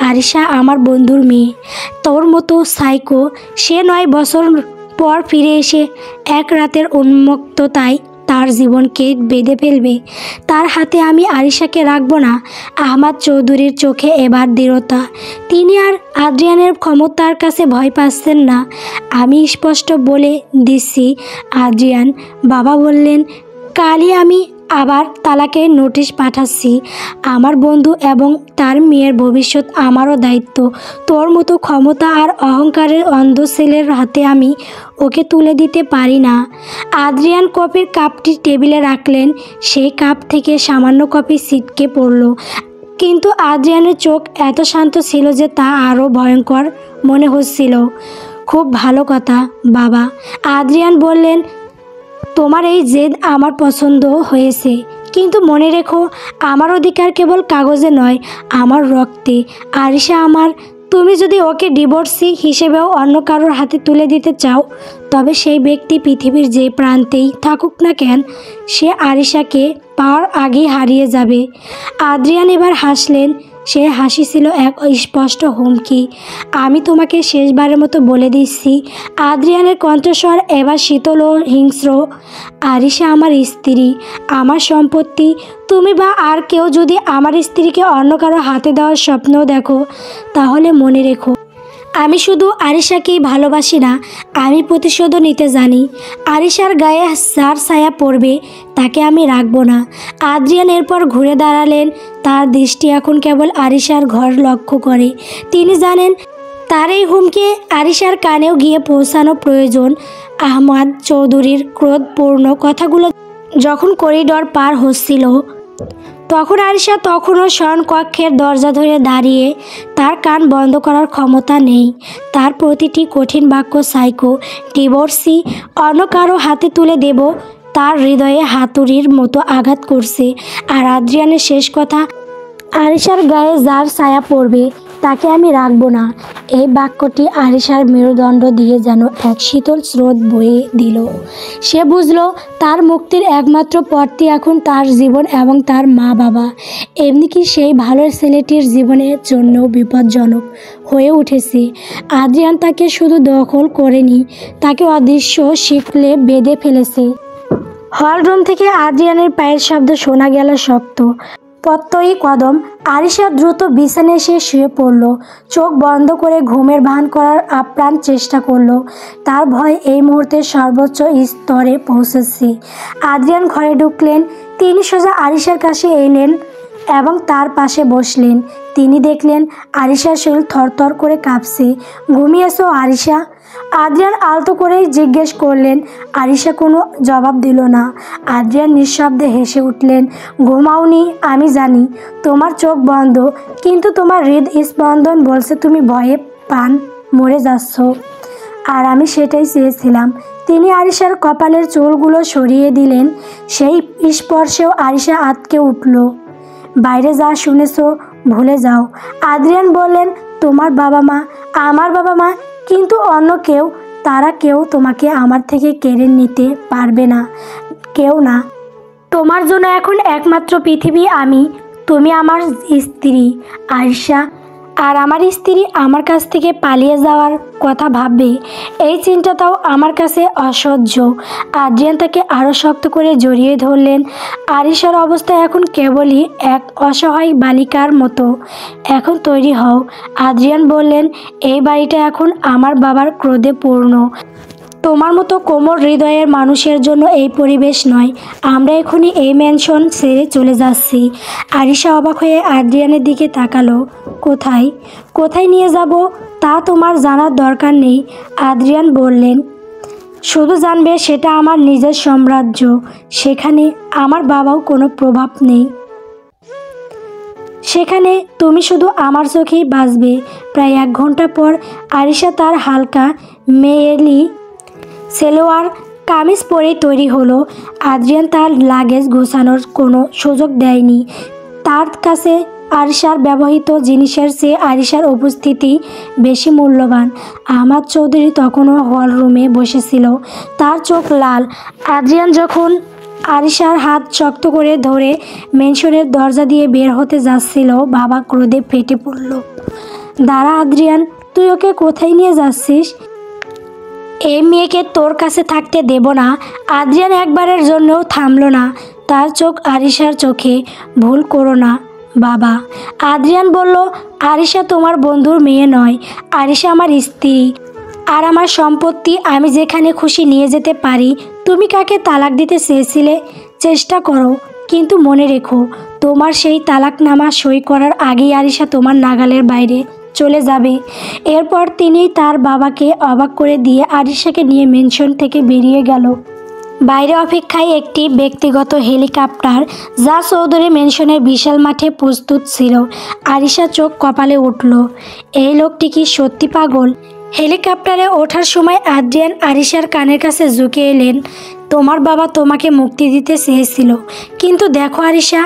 আরিশা আমার বন্ধুর মেয়ে, তোর মতো সাইকো সে 9 বছর পর ফিরে এসে এক রাতের উন্মুক্ততায় তার জীবনকে বেঁধে ফেলবে। তার হাতে আমি আরিশাকে রাখবো না। আহমাদ চৌধুরীর চোখে এবার দৃঢ়তা। তিনি আর আদ্রিয়ানের ক্ষমতার কাছে ভয় পাচ্ছেন না। আমি স্পষ্ট বলে দিচ্ছি আদ্রিয়ান, বাবা বললেন, কালই আমি আবার তালাকের নোটিশ পাঠাচ্ছি। আমার বন্ধু এবং তার মেয়ের ভবিষ্যৎ আমারও দায়িত্ব। তোর মতো ক্ষমতা আর অহংকারের অন্ধ ছেলের হাতে আমি ওকে তুলে দিতে পারি না। আদ্রিয়ান কফির কাপটি টেবিলে রাখলেন। সেই কাপ থেকে সামান্য কফি ছিটকে পড়ল, কিন্তু আদ্রিয়ানের চোখ এত শান্ত ছিল যে তা আরও ভয়ঙ্কর মনে হচ্ছিল। খুব ভালো কথা বাবা, আদ্রিয়ান বললেন। তোমার এই জেদ আমার পছন্দ হয়েছে, কিন্তু মনে রেখো আমার অধিকার কেবল কাগজে নয়, আমার রক্তে। আরিশা আমার। তুমি যদি ওকে ডিভোর্সি হিসেবেও অন্য কারোর হাতে তুলে দিতে চাও, তবে সেই ব্যক্তি পৃথিবীর যে প্রান্তেই থাকুক না কেন, সে আরিশাকে পাওয়ার আগেই হারিয়ে যাবে। আদ্রিয়ান এবার হাসলেন। সে হাসি ছিল এক স্পষ্ট হুমকি। আমি তোমাকে শেষবারের মতো বলে দিচ্ছি। আদ্রিয়ানের কণ্ঠস্বর এবার শীতল ও হিংস্র। আরিশা আমার স্ত্রী, আমার সম্পত্তি। তুমি বা আর কেউ যদি আমার স্ত্রীকে অন্য কারো হাতে দেওয়ার স্বপ্ন দেখো, তাহলে মনে রেখো আমি শুধু আরিশাকেই ভালোবাসি না, আমি প্রতিশোধও নিতে জানি। আরিশার গায়ে যার ছায়া পড়বে তাকে আমি রাখবো না। আদ্রিয়ান এরপর ঘুরে দাঁড়ালেন। তার দৃষ্টি এখন কেবল আরিশার ঘর লক্ষ্য করে। তিনি জানেন তার এই হুমকি আরিশার কানেও গিয়ে পৌঁছানো প্রয়োজন। আহমাদ চৌধুরীর ক্রোধপূর্ণ কথাগুলো যখন করিডর পার হচ্ছিল, তখন আরিশা তখনও শয়নকক্ষের দরজা ধরে দাঁড়িয়ে। তার কান বন্ধ করার ক্ষমতা নেই। তার প্রতিটি কঠিন বাক্য সাইকো, ডিভোর্সি, অন্য কারো হাতে তুলে দেব, তার হৃদয়ে হাতুড়ির মতো আঘাত করছে। আর আদ্রিয়ানের শেষ কথা, আরিশার গায়ে যার ছায়া পড়বে তাকে আমি রাখবো না। এই বাক্যটি আরিশার মেরুদণ্ড দিয়ে যেন এক শীতল স্রোত বয়ে দিল। সে বুঝল তার মুক্তির একমাত্র পথটি এখন তার জীবন এবং তার মা বাবা, এমনকি সেই ভালো ছেলেটির জীবনের জন্য বিপজ্জনক হয়ে উঠেছে। আদ্রিয়ান তাকে শুধু দখল করেনি, তাকে অদৃশ্য শিকলে বেঁধে ফেলেছে। হলরুম থেকে আদ্রিয়ানের পায়ের শব্দ শোনা গেল, শক্ত প্রত্যয়ী কদম। আরিশা দ্রুত বিছানায় এসে শুয়ে পড়ল। চোখ বন্ধ করে ঘুমের ভান করার আপ্রাণ চেষ্টা করল। তার ভয় এই মুহূর্তে সর্বোচ্চ স্তরে পৌঁছেছে। আদ্রিয়ান ঘরে ঢুকলেন। তিনি সোজা আরিশার কাছে এলেন এবং তার পাশে বসলেন। তিনি দেখলেন আরিশার শরীর থরথর করে কাঁপছে। ঘুমিয়েছো আরিশা? আদ্রিয়ান আলতো করে জিজ্ঞেস করলেন। আরিশা কোনো জবাব দিল না। আদ্রিয়ান নিঃশব্দে হেসে উঠলেন। ঘুমাওনি আমি জানি, তোমার চোখ বন্ধ, কিন্তু তোমার হৃদস্পন্দন বলছে তুমি ভয়ে পান মরে যাচ্ছ। আর আমি সেটাই চেয়েছিলাম। তিনি আরিশার কপালের চুলগুলো সরিয়ে দিলেন। সেই স্পর্শেও আরিশা আঁতকে উঠল। বাইরে যা শুনেছো ভুলে যাও। আদ্রিয়ান বললেন, তোমার বাবা মা আমার বাবা মা, কিন্তু অন্য কেউ, তারা কেউ তোমাকে আমার থেকে কেড়ে নিতে পারবে না, কেউ না। তোমার জন্য এখন একমাত্র পৃথিবী আমি। তুমি আমার স্ত্রী আরিশা, আর আমার স্ত্রী আমার কাছ থেকে পালিয়ে যাওয়ার কথা ভাববে, এই চিন্তাটাও আমার কাছে অসহ্য। আদ্রিয়ান তাকে আরও শক্ত করে জড়িয়ে ধরলেন। আরিশার অবস্থা এখন কেবলই এক অসহায় বালিকার মতো। এখন তৈরি হও, আদ্রিয়ান বললেন। এই বাড়িটা এখন আমার বাবার ক্রোধে পূর্ণ। তোমার মতো কোমল হৃদয়ের মানুষের জন্য এই পরিবেশ নয়। আমরা এখনই এই ম্যানশন ছেড়ে চলে যাচ্ছি। আরিশা অবাক হয়ে আদ্রিয়ানের দিকে তাকালো। কোথায়? কোথায় নিয়ে যাব তা তোমার জানার দরকার নেই, আদ্রিয়ান বললেন। শুধু জানবে সেটা আমার নিজের সাম্রাজ্য, সেখানে আমার বাবাও কোনো প্রভাব নেই। সেখানে তুমি শুধু আমার চোখেই বাঁচবে। প্রায় 1 ঘন্টা পর আরিশা তার হালকা মেয়েলি সেলোয়ার কামিজ পরে তৈরি হলো। আদ্রিয়ান তার লাগেজ গোছানোর কোনো সুযোগ দেয়নি। তার কাছে আরিশার ব্যবহৃত জিনিসের চেয়ে আরিশার উপস্থিতি বেশি মূল্যবান। আহমাদ চৌধুরী তখনও হল রুমে বসেছিল। তার চোখ লাল। আদ্রিয়ান যখন আরিশার হাত শক্ত করে ধরে মেনশনের দরজা দিয়ে বের হতে যাচ্ছিল, বাবা ক্রোধে ফেটে পড়ল। দাঁড়া আদ্রিয়ান, তুই ওকে কোথায় নিয়ে যাচ্ছিস? এই মেয়েকে তোর কাছে থাকতে দেব না। আদ্রিয়ান একবারের জন্যও থামল না। তার চোখ আরিশার চোখে। ভুল করো না বাবা। আদ্রিয়ান বলল, আরিশা তোমার বন্ধুর মেয়ে নয়, আরিশা আমার স্ত্রী আর আমার সম্পত্তি। আমি যেখানে খুশি নিয়ে যেতে পারি। তুমি কাকে তালাক দিতে চেয়েছিলে? চেষ্টা করো, কিন্তু মনে রেখো, তোমার সেই তালাকনামা সই করার আগেই আরিশা তোমার নাগালের বাইরে চলে যাবে। এরপর তিনি তার বাবাকে অবাক করে দিয়ে আরিশাকে নিয়ে মেনশন থেকে বেরিয়ে গেল। বাইরে অপেক্ষায় একটি ব্যক্তিগত হেলিকপ্টার, যা চৌধুরী মেনশনের বিশাল মাঠে প্রস্তুত ছিল। আরিশা চোখ কপালে উঠল। এই লোকটি কি সত্যি পাগল? হেলিকপ্টারে ওঠার সময় আদ্রিয়ান আরিশার কানের কাছে ঝুঁকে এলেন। তোমার বাবা তোমাকে মুক্তি দিতে চেয়েছিল, কিন্তু দেখো আরিশা,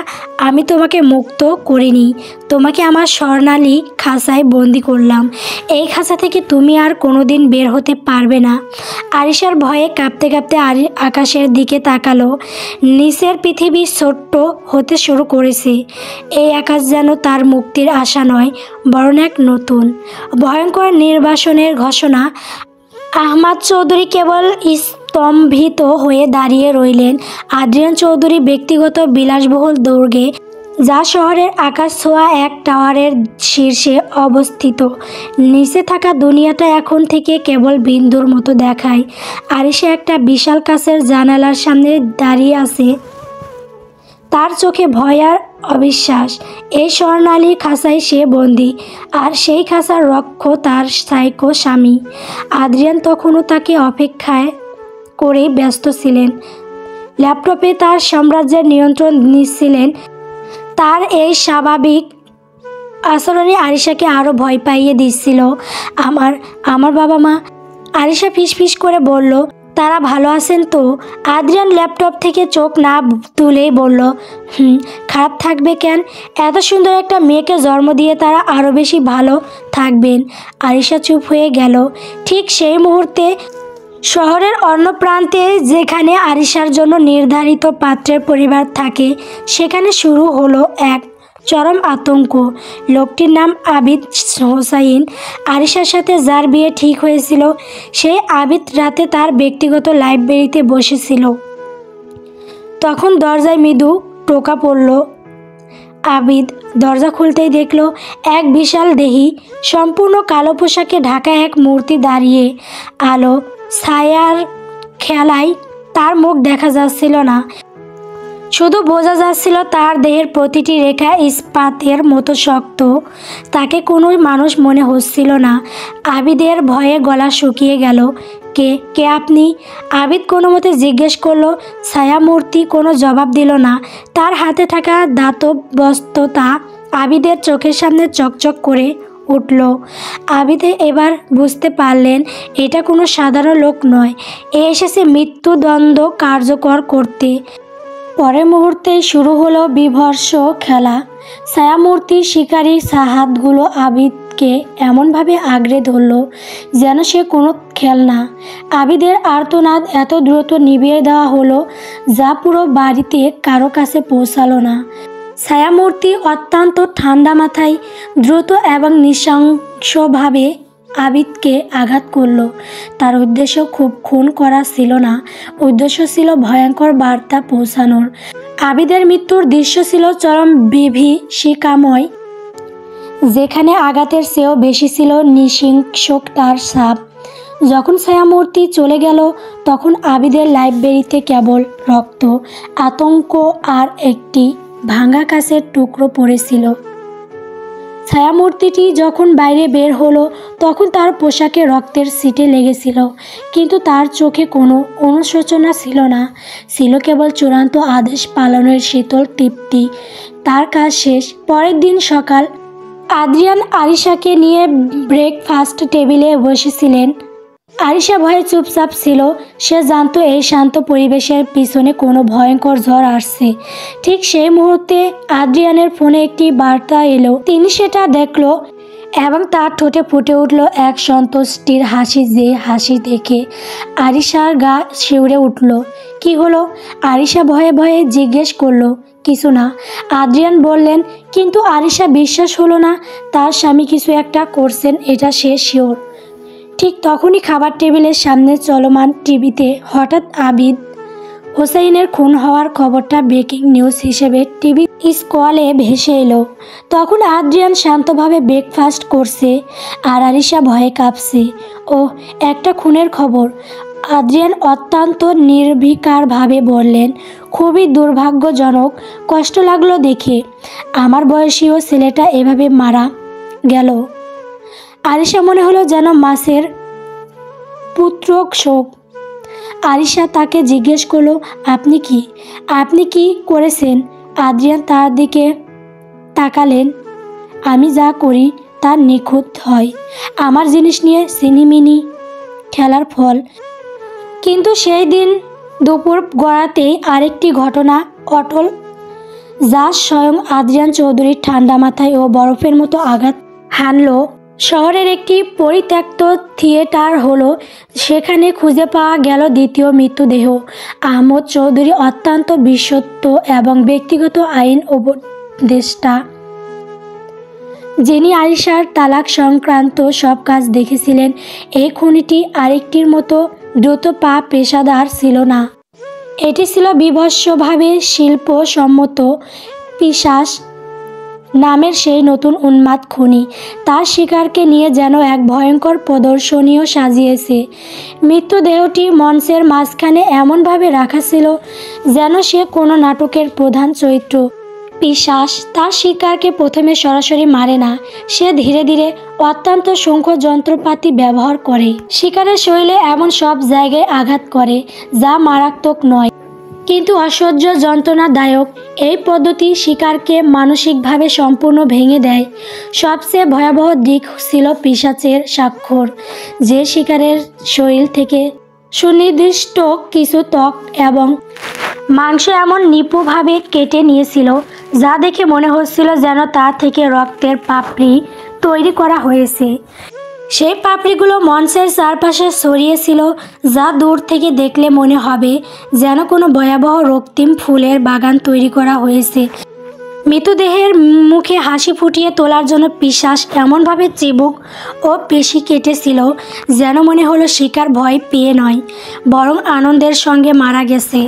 আমি তোমাকে মুক্ত করিনি, তোমাকে আমার স্বর্ণালী খাঁচায় বন্দি করলাম। এই খাঁচা থেকে তুমি আর কোনোদিন বের হতে পারবে না। আরিশার ভয়ে কাঁপতে কাঁপতে আকাশের দিকে তাকালো। নিচের পৃথিবী ছোট্ট হতে শুরু করেছে। এই আকাশ যেন তার মুক্তির আশা নয়, বরং এক নতুন ভয়ঙ্কর নির্বাসনের ঘোষণা। আহমাদ চৌধুরী কেবল স্তম্ভিত হয়ে দাঁড়িয়ে রইলেন। আদ্রিয়ান চৌধুরী ব্যক্তিগত বিলাসবহুল দুর্গে, যা শহরের আকাশ ছোঁয়া এক টাওয়ারের শীর্ষে অবস্থিত। নিচে থাকা দুনিয়াটা এখন থেকে কেবল বিন্দুর মতো দেখায়। আরিশা একটা বিশাল কাচের জানালার সামনে দাঁড়িয়ে আছে, তার চোখে ভয় আর অবিশ্বাস। এই স্বর্ণালীর খাঁচায় সে বন্দি, আর সেই খাঁচার রক্ষক তার সাইকো স্বামী। আদ্রিয়ান তখনও তাকে অপেক্ষায় করেই ব্যস্ত ছিলেন। ল্যাপটপে তার সাম্রাজ্যের নিয়ন্ত্রণ নিচ্ছিলেন। তার এই স্বাভাবিক আচরণে আরিশাকে আরও ভয় পাইয়ে দিচ্ছিল। আমার বাবা মা, আরিশা ফিসফিস করে বলল, তারা ভালো আছেন তো? আদ্রিয়ান ল্যাপটপ থেকে চোখ না তুলেই বলল, খারাপ থাকবে কেন? এত সুন্দর একটা মেয়েকে জন্ম দিয়ে তারা আরও বেশি ভালো থাকবেন। আরিশা চুপ হয়ে গেল। ঠিক সেই মুহূর্তে শহরের অন্য প্রান্তে, যেখানে আরিশার জন্য নির্ধারিত পাত্রের পরিবার থাকে, সেখানে শুরু হলো এক চরম আতঙ্ক। লোকটির নাম আবিদ হোসাইন। আরিশার সাথে যার বিয়ে ঠিক হয়েছিল, সেই আবিদ রাতে তার ব্যক্তিগত লাইব্রেরিতে বসেছিল। তখন দরজায় মৃদু টোকা পড়ল। আবিদ দরজা খুলতেই দেখল এক বিশাল দেহী, সম্পূর্ণ কালো পোশাকে ঢাকা এক মূর্তি দাঁড়িয়ে। আলো ছায়ার খেলায় তার মুখ দেখা যাচ্ছিল না, শুধু বোঝা যাচ্ছিল তার দেহের প্রতিটি রেখা ইস্পাতের মতো শক্ত। তাকে কোনো মানুষ মনে হচ্ছিল না। আবিদের ভয়ে গলা শুকিয়ে গেল। কে কে আপনি? আবিদ কোনো মতে জিজ্ঞেস করলো। ছায়ামূর্তি কোনো জবাব দিল না। তার হাতে থাকা দাতব বস্তুটা আবিদের চোখের সামনে চকচক করে উঠল। আবিদে এবার বুঝতে পারলেন এটা কোনো সাধারণ লোক নয়, এ এসেছে মৃত্যুদণ্ড কার্যকর করতে। পরের মুহূর্তেই শুরু হলো বীভৎস খেলা। ছায়ামূর্তির শিকারী হাতগুলো আবিদকে এমনভাবে আঁকড়ে ধরল যেন সে কোনো খেলনা। আবিদের আর্তনাদ এত দ্রুত নিভিয়ে দেওয়া হলো যা পুরো বাড়িতে কারো কাছে পৌঁছালো না। ছায়ামূর্তি অত্যন্ত ঠান্ডা মাথায়, দ্রুত এবং নৃশংসভাবে আবিদকে আঘাত করল। তার উদ্দেশ্য খুব খুন করা ছিল না, উদ্দেশ্য ছিল ভয়ঙ্কর বার্তা পৌঁছানোর। আবিদের মৃত্যুর দৃশ্য ছিল চরম বিভীষিকাময়, যেখানে আঘাতের চেয়েও বেশি ছিল নৃশংসতার ছাপ। যখন ছায়ামূর্তি চলে গেল, তখন আবিদের লাইব্রেরিতে কেবল রক্ত, আতঙ্ক আর একটি ভাঙা কাচের টুকরো পড়েছিল। ছায়ামূর্তিটি যখন বাইরে বের হলো, তখন তার পোশাকে রক্তের ছিটে লেগেছিল, কিন্তু তার চোখে কোনো অনুশোচনা ছিল না, ছিল কেবল চূড়ান্ত আদেশ পালনের শীতল তৃপ্তি। তার কাজ শেষ। পরের দিন সকাল, আদ্রিয়ান আরিশাকে নিয়ে ব্রেকফাস্ট টেবিলে বসেছিলেন। আরিশা ভয়ে চুপচাপ ছিল। সে জানতো এই শান্ত পরিবেশের পিছনে কোনো ভয়ঙ্কর ঝড় আসছে। ঠিক সেই মুহূর্তে আদ্রিয়ানের ফোনে একটি বার্তা এলো। তিনি সেটা দেখল এবং তার ঠোঁটে ফুটে উঠল এক সন্তুষ্টির হাসি, যে হাসি দেখে আরিশার গা শিউরে উঠল। কি হলো? আরিশা ভয়ে ভয়ে জিজ্ঞেস করলো। কিছু না, আদ্রিয়ান বললেন। কিন্তু আরিশা বিশ্বাস হলো না। তার স্বামী কিছু একটা করছেন, এটা সে শিওর। ঠিক তখনই খাবার টেবিলের সামনে চলমান টিভিতে হঠাৎ আবিদ হোসাইনের খুন হওয়ার খবরটা ব্রেকিং নিউজ হিসেবে টিভি স্ক্রলে ভেসে এলো। তখন আদ্রিয়ান শান্তভাবে ব্রেকফাস্ট করছে আর আরিশা ভয়ে কাঁপছে। ও, একটা খুনের খবর। আদ্রিয়ান অত্যন্ত নির্বিকারভাবে বললেন, খুবই দুর্ভাগ্যজনক, কষ্ট লাগলো দেখে। আমার বয়সীও ছেলেটা এভাবে মারা গেল। আরিশা মনে হলো যেন মাসের পুত্রক শোক। আরিশা তাকে জিজ্ঞেস করলো, আপনি কি করেছেন? আদ্রিয়ান তার দিকে তাকালেন। আমি যা করি তা নিখুঁত হয়, আমার জিনিস নিয়ে সিনিমিনি খেলার ফল। কিন্তু সেই দিন দুপুর গড়াতেই আরেকটি ঘটনা অটল, যা স্বয়ং আদ্রিয়ান চৌধুরীর ঠান্ডা মাথায় ও বরফের মতো আঘাত হানল। শহরের একটি পরিত্যক্ত থিয়েটার হলো সেখানে খুঁজে পাওয়া গেল দ্বিতীয় মৃতদেহ। আহমদ চৌধুরী অত্যন্ত বিশ্বস্ত এবং ব্যক্তিগত আইন উপদেষ্টা, যিনি আরিশার তালাক সংক্রান্ত সব কাজ দেখেছিলেন। এই খুনিটি আরেকটির মতো দ্রুত পা পেশাদার ছিল না। এটি ছিল বিভৎসভাবে শিল্পসম্মত পিশাচ নামের সেই নতুন উন্মাদ খুনি। তার শিকারকে নিয়ে যেন এক ভয়ঙ্কর প্রদর্শনীও সাজিয়েছে। মৃতদেহটি মঞ্চের মাঝখানে এমনভাবে রাখা ছিল যেন সে কোনো নাটকের প্রধান চরিত্র। পিশাচ তার শিকারকে প্রথমে সরাসরি মারে না, সে ধীরে ধীরে অত্যন্ত সূক্ষ্ম যন্ত্রপাতি ব্যবহার করে শিকারের শরীরে এমন সব জায়গায় আঘাত করে যা মারাত্মক নয় কিন্তু অসহ্য যন্ত্রণাদায়ক। এই পদ্ধতি শিকারকে মানসিকভাবে সম্পূর্ণ ভেঙে দেয়। সবচেয়ে ভয়াবহ দিক ছিল পিশাচের স্বাক্ষর, যে শিকারের শরীর থেকে সুনির্দিষ্ট কিছু ত্বক এবং মাংস এমন নিপুণভাবে কেটে নিয়েছিল যা দেখে মনে হচ্ছিল যেন তা থেকে রক্তের পাপড়ি তৈরি করা হয়েছে। সেই পাপড়িগুলো মঞ্চের চারপাশে ছড়িয়েছিল, যা দূর থেকে দেখলে মনে হবে যেন কোনো ভয়াবহ রক্তিম ফুলের বাগান তৈরি করা হয়েছে। মৃতদেহের মুখে হাসি ফুটিয়ে তোলার জন্য পিশাচ এমনভাবে চিবুক ও পেশি কেটেছিল যেন মনে হলো শিকার ভয় পেয়ে নয়, বরং আনন্দের সঙ্গে মারা গেছে।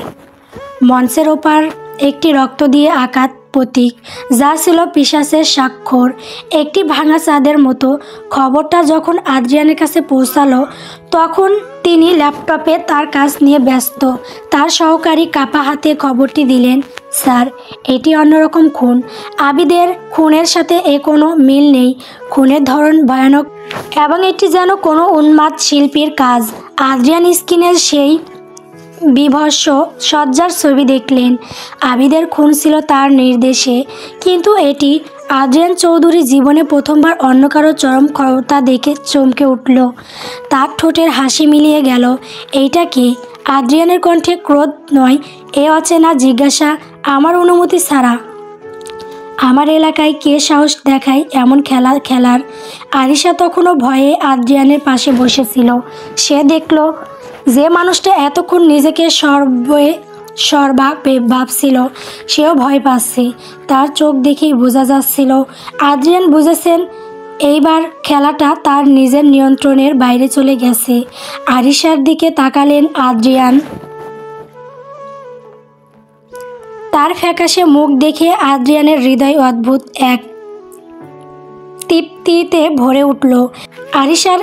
মঞ্চের ওপার একটি রক্ত দিয়ে আঁকা প্রতীক, যা ছিল পিশাচের স্বাক্ষর, একটি ভাঙা চাঁদের মতো। খবরটা যখন আদ্রিয়ানের কাছে পৌঁছালো তখন তিনি ল্যাপটপে তার কাজ নিয়ে ব্যস্ত। তার সহকারী কাপা হাতে খবরটি দিলেন, স্যার, এটি অন্যরকম খুন। আবিদের খুনের সাথে কোনো মিল নেই। খুনের ধরন ভয়ানক এবং এটি যেন কোনো উন্মাদ শিল্পীর কাজ। আদ্রিয়ান স্ক্রিনের সেই বিভৎস সজ্জার ছবি দেখলেন। আবিদের খুন ছিল তার নির্দেশে, কিন্তু এটি আদ্রিয়ান চৌধুরী জীবনে প্রথমবার অন্য কারো চরম ক্ষমতা দেখে চমকে উঠল। তার ঠোঁটের হাসি মিলিয়ে গেল। এইটা কি? আদ্রিয়ানের কণ্ঠে ক্রোধ নয়, এ অচেনা জিজ্ঞাসা। আমার অনুমতি ছাড়া আমার এলাকায় কে সাহস দেখায় এমন খেলার? আরিশা তখনও ভয়ে আদ্রিয়ানের পাশে বসেছিল। সে দেখল যে মানুষটা এতক্ষণ নিজেকে ভাবছিল সেও ভয় পাচ্ছে। তার চোখ দেখেই বোঝা যাচ্ছিল আদ্রিয়ান বুঝেছেন এইবার খেলাটা তার নিজের নিয়ন্ত্রণের বাইরে চলে গেছে। আরিশার দিকে তাকালেন আদ্রিয়ান। তার ফ্যাকাশে মুখ দেখে আদ্রিয়ানের হৃদয় অদ্ভুত এক তৃপ্তিতে ভরে উঠল। আরিশার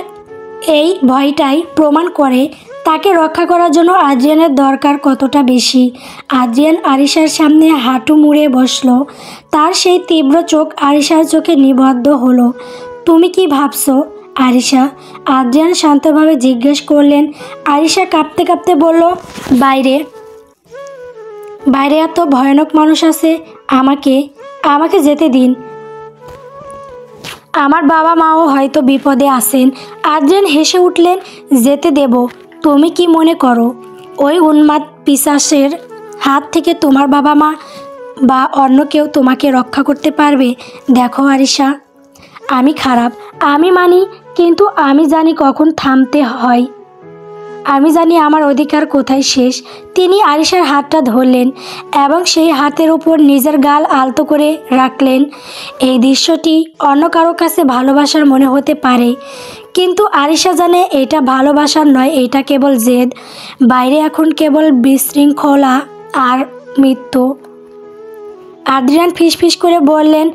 এই ভয়টাই প্রমাণ করে তাকে রক্ষা করার জন্য আদ্রিয়ানের দরকার কতটা বেশি। আদ্রিয়ান আরিশার সামনে হাঁটু মুড়ে বসল। তার সেই তীব্র চোখ আরিশার চোখে নিবদ্ধ হলো। তুমি কি ভাবছো আরিশা? আদ্রিয়ান শান্তভাবে জিজ্ঞেস করলেন। আরিশা কাঁপতে কাঁপতে বলল, বাইরে এত ভয়ানক মানুষ আছে, আমাকে যেতে দিন। আমার বাবা মাও হয়তো বিপদে আছেন। আদ্রিয়ান হেসে উঠলেন, যেতে দেব? তুমি কি মনে করো ওই উন্মাদ পিশাচের হাত থেকে তোমার বাবা মা বা অন্য কেউ তোমাকে রক্ষা করতে পারবে? দেখো আরিশা, আমি খারাপ, আমি মানি, কিন্তু আমি জানি কখন থামতে হয়। আমি জানি আমার অধিকার কোথায় শেষ। তিনি আরিশার হাতটা ধরলেন এবং সেই হাতের উপর নিজের গাল আলতো করে রাখলেন। এই দৃশ্যটি অন্য কারো কাছে ভালোবাসার মনে হতে পারে, কিন্তু আরিশা জানে এটা ভালোবাসার নয়, এটা কেবল জেদ। বাইরে এখন কেবল বিশৃঙ্খলা আর মৃত্যু। আদ্রিয়ান ফিসফিস করে বললেন,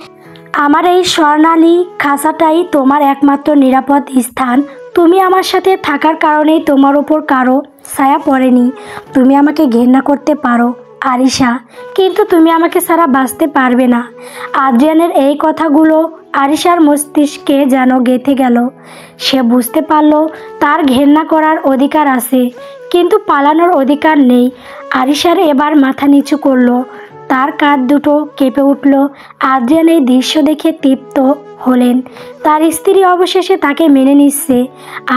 আমার এই স্বর্ণালী খাঁচাটাই তোমার একমাত্র নিরাপদ স্থান। তুমি আমার সাথে থাকার কারণেই তোমার ওপর কারো ছায়া পড়েনি। তুমি আমাকে ঘৃণা করতে পারো আরিশা, কিন্তু তুমি আমাকে ছাড়া বাঁচতে পারবে না। আদ্রিয়ানের এই কথাগুলো আরিশার মস্তিষ্কে যেন গেঁথে গেল। সে বুঝতে পারল তার ঘৃণা করার অধিকার আছে, কিন্তু পালানোর অধিকার নেই। আরিশার এবার মাথা নিচু করলো, তার কাঁধ দুটো কেঁপে উঠল। আদ্রিয়ান এই দৃশ্য দেখে তৃপ্ত হলেন। তার স্ত্রী অবশেষে তাকে মেনে নিচ্ছে।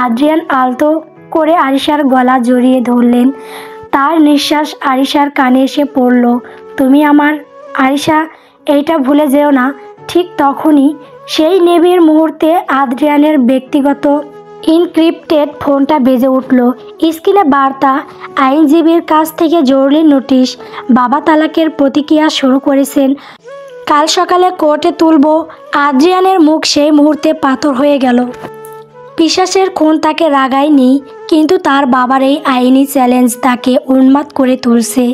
আদ্রিয়ান আলতো করে আরিশার গলা জড়িয়ে ধরলেন। তার নিঃশ্বাস আরিশার কানে এসে পড়ল। তুমি আমার আরিশা, এইটা ভুলে যেও না। ঠিক তখনই সেই নিবিড় মুহূর্তে আদ্রিয়ানের ব্যক্তিগত ইনক্রিপ্টেড ফোনটা বেজে উঠল। স্ক্রিনে বার্তা, আইনজীবীর কাছ থেকে জরুরি নোটিশ। বাবা তালাকের প্রতিক্রিয়া শুরু করেছেন। কাল সকালে কোর্টে তুলব। আদ্রিয়ানের মুখ সেই মুহূর্তে পাথর হয়ে গেল। পিশাচের খুন তাকে রাগায়নি, কিন্তু তার বাবার এই আইনি চ্যালেঞ্জ তাকে উন্মাদ করে তুলছে।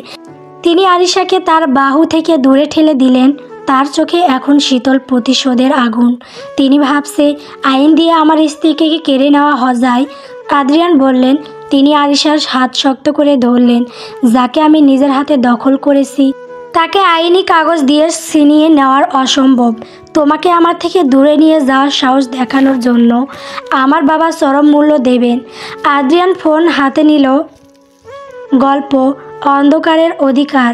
তিনি আরিশাকে তার বাহু থেকে দূরে ঠেলে দিলেন। তার চোখে এখন শীতল প্রতিশোধের আগুন। তিনি ভাবছে, আইন দিয়ে আমার স্ত্রীকে কেড়ে নেওয়া যায়। আদ্রিয়ান বললেন। তিনি আরিশার হাত শক্ত করে ধরলেন। যাকে আমি নিজের হাতে দখল করেছি তাকে আইনি কাগজ দিয়ে ছিনিয়ে নেওয়ার অসম্ভব। তোমাকে আমার থেকে দূরে নিয়ে যাওয়ার সাহস দেখানোর জন্য আমার বাবা চরম মূল্য দেবেন। আদ্রিয়ান ফোন হাতে নিল। গল্প অন্ধকারের অধিকার।